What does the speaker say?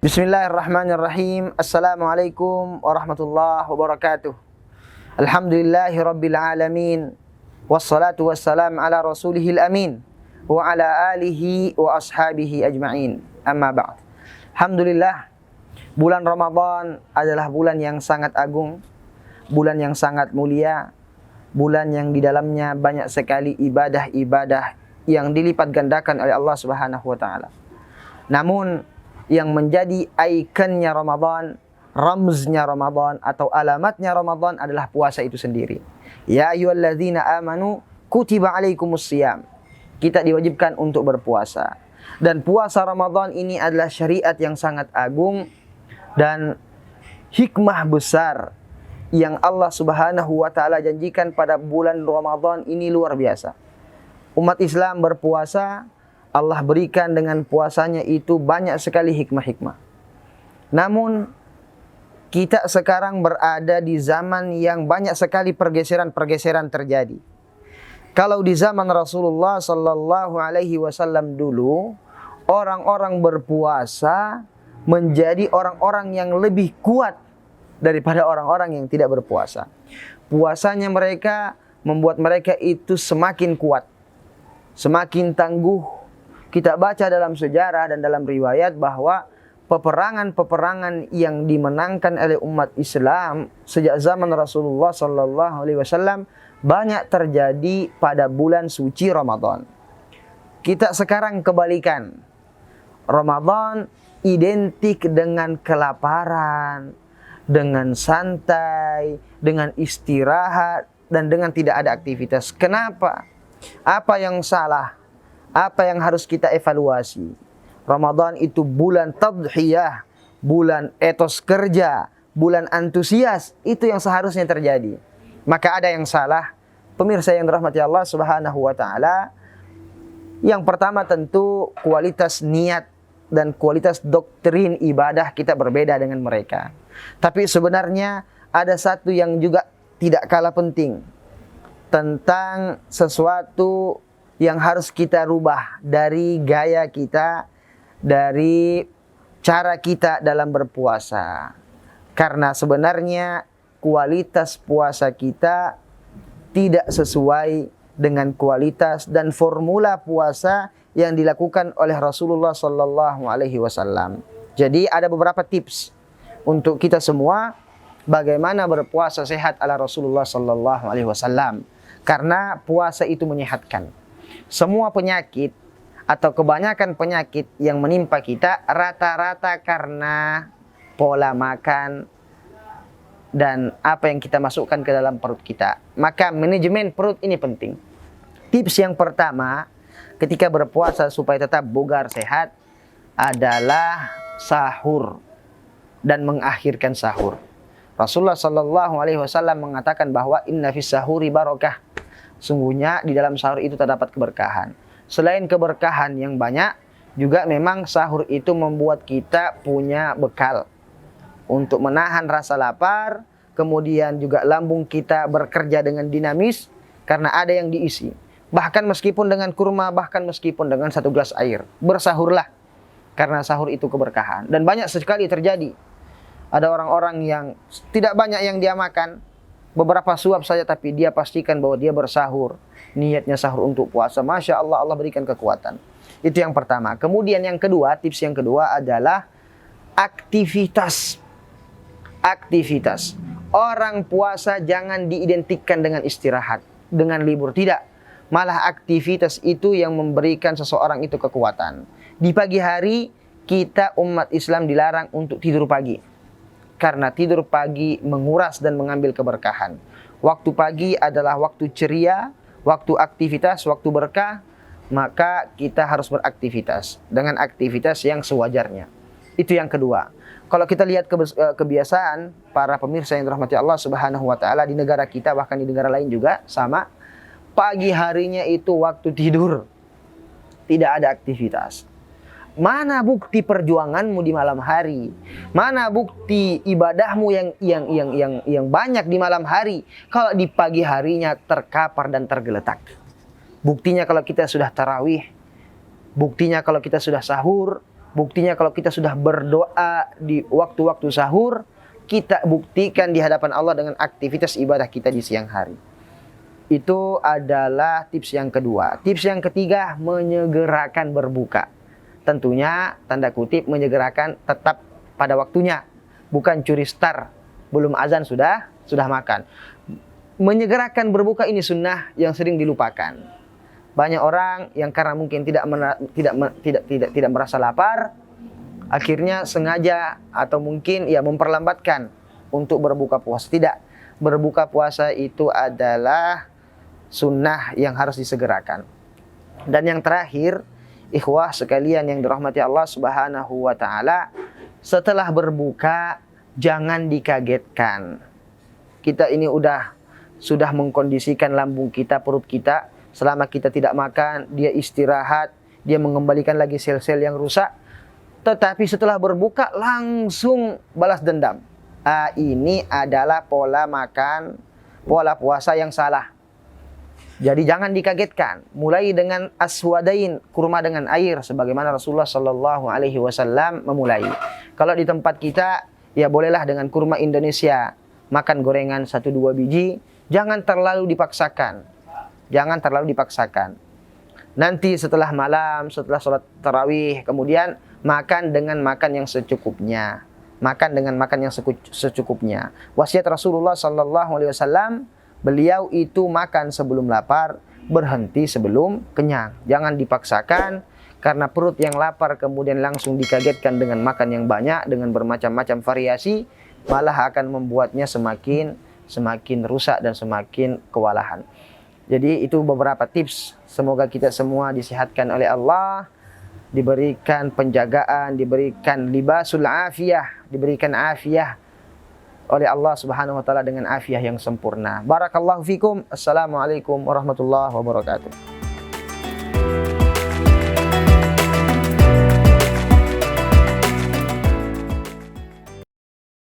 Bismillahirrahmanirrahim. Assalamualaikum warahmatullahi wabarakatuh. Alhamdulillahi rabbil alamin. Wassalatu wassalam ala rasulihil amin. Wa ala alihi wa ashabihi ajma'in. Amma ba'd. Alhamdulillah, bulan Ramadan adalah bulan yang sangat agung, bulan yang sangat mulia, bulan yang di dalamnya banyak sekali ibadah-ibadah yang dilipat gandakan oleh Allah Subhanahu wa taala. Namun yang menjadi ikonnya Ramadan, ramznya Ramadan atau alamatnya Ramadan adalah puasa itu sendiri. Ya ayyuhalladzina amanu kutiba alaikumusiyam. Kita diwajibkan untuk berpuasa. Dan puasa Ramadan ini adalah syariat yang sangat agung dan hikmah besar yang Allah Subhanahu wa taala janjikan pada bulan Ramadan ini luar biasa. Umat Islam berpuasa, Allah berikan dengan puasanya itu banyak sekali hikmah-hikmah. Namun kita sekarang berada di zaman yang banyak sekali pergeseran-pergeseran terjadi. Kalau di zaman Rasulullah sallallahu alaihi wasallam dulu, orang-orang berpuasa menjadi orang-orang yang lebih kuat daripada orang-orang yang tidak berpuasa. Puasanya mereka membuat mereka itu semakin kuat, semakin tangguh. Kita baca dalam sejarah dan dalam riwayat bahwa peperangan-peperangan yang dimenangkan oleh umat Islam sejak zaman Rasulullah sallallahu alaihi wasallam banyak terjadi pada bulan suci Ramadan. Kita sekarang kebalikan. Ramadan identik dengan kelaparan, dengan santai, dengan istirahat, dan dengan tidak ada aktivitas. Kenapa? Apa yang salah? Apa yang harus kita evaluasi? Ramadan itu bulan tadhiyah, bulan etos kerja, bulan antusias. Itu yang seharusnya terjadi. Maka ada yang salah. Pemirsa yang dirahmati Allah Subhanahu wa taala, yang pertama tentu kualitas niat dan kualitas doktrin ibadah kita berbeda dengan mereka. Tapi sebenarnya ada satu yang juga tidak kalah penting, tentang sesuatu yang harus kita rubah dari gaya kita, dari cara kita dalam berpuasa. Karena sebenarnya kualitas puasa kita tidak sesuai dengan kualitas dan formula puasa yang dilakukan oleh Rasulullah sallallahu alaihi wasallam. Jadi ada beberapa tips untuk kita semua bagaimana berpuasa sehat ala Rasulullah sallallahu alaihi wasallam. Karena puasa itu menyehatkan. Semua penyakit atau kebanyakan penyakit yang menimpa kita rata-rata karena pola makan dan apa yang kita masukkan ke dalam perut kita. Maka manajemen perut ini penting. Tips yang pertama ketika berpuasa supaya tetap bugar sehat adalah sahur dan mengakhirkan sahur. Rasulullah sallallahu alaihi wasallam mengatakan bahwa inna fis sahuri barakah. Sungguhnya di dalam sahur itu terdapat keberkahan. Selain keberkahan yang banyak, juga memang sahur itu membuat kita punya bekal untuk menahan rasa lapar. Kemudian juga lambung kita bekerja dengan dinamis karena ada yang diisi. Bahkan meskipun dengan kurma, bahkan meskipun dengan satu gelas air, bersahurlah karena sahur itu keberkahan. Dan banyak sekali terjadi. Ada orang-orang yang tidak banyak yang dia makan, beberapa suap saja, tapi dia pastikan bahwa dia bersahur. Niatnya sahur untuk puasa. Masya Allah, Allah berikan kekuatan. Itu yang pertama. Kemudian yang kedua, tips yang kedua adalah aktivitas. Aktivitas. Orang puasa jangan diidentikan dengan istirahat, dengan libur. Tidak. Malah aktivitas itu yang memberikan seseorang itu kekuatan. Di pagi hari, kita umat Islam dilarang untuk tidur pagi. Karena tidur pagi menguras dan mengambil keberkahan. Waktu pagi adalah waktu ceria, waktu aktivitas, waktu berkah. Maka kita harus beraktivitas dengan aktivitas yang sewajarnya. Itu yang kedua. Kalau kita lihat kebiasaan para pemirsa yang dirahmati Allah Subhanahu wa taala di negara kita, bahkan di negara lain juga sama, pagi harinya itu waktu tidur. Tidak ada aktivitas. Mana bukti perjuanganmu di malam hari? Mana bukti ibadahmu yang banyak di malam hari kalau di pagi harinya terkapar dan tergeletak? Buktinya kalau kita sudah tarawih, buktinya kalau kita sudah sahur, Buktinya kalau kita sudah berdoa di waktu-waktu sahur, kita buktikan di hadapan Allah dengan aktivitas ibadah kita di siang hari. Itu adalah tips yang kedua. Tips yang ketiga, menyegerakan berbuka. Tentunya, tanda kutip, menyegerakan tetap pada waktunya. Bukan curi star, belum azan sudah makan. Menyegerakan berbuka ini sunnah yang sering dilupakan. Banyak orang yang karena mungkin tidak merasa lapar, akhirnya sengaja atau mungkin ya memperlambatkan untuk berbuka puasa. Tidak, berbuka puasa itu adalah sunnah yang harus disegerakan. Dan yang terakhir, ikhwah sekalian yang dirahmati Allah Subhanahu wa taala, setelah berbuka jangan dikagetkan. Kita ini sudah mengkondisikan lambung kita, perut kita, selama kita tidak makan, dia istirahat, dia mengembalikan lagi sel-sel yang rusak. Tetapi setelah berbuka langsung balas dendam. Ini adalah pola puasa yang salah. Jadi jangan dikagetkan. Mulai dengan aswadain, kurma dengan air, sebagaimana Rasulullah Shallallahu Alaihi Wasallam memulai. Kalau di tempat kita, ya bolehlah dengan kurma Indonesia, makan gorengan 1-2 biji. Jangan terlalu dipaksakan. Nanti setelah malam, setelah sholat tarawih, kemudian makan dengan makan yang secukupnya. Wasiat Rasulullah Shallallahu Alaihi Wasallam, beliau itu makan sebelum lapar, berhenti sebelum kenyang. Jangan dipaksakan, karena perut yang lapar kemudian langsung dikagetkan dengan makan yang banyak, dengan bermacam-macam variasi, malah akan membuatnya semakin rusak dan semakin kewalahan. Jadi itu beberapa tips. Semoga kita semua disehatkan oleh Allah, diberikan penjagaan, diberikan libasul afiyah, diberikan afiyah oleh Allah Subhanahu wa taala dengan afiyah yang sempurna. Barakallahu fikum. Assalamualaikum warahmatullahi wabarakatuh.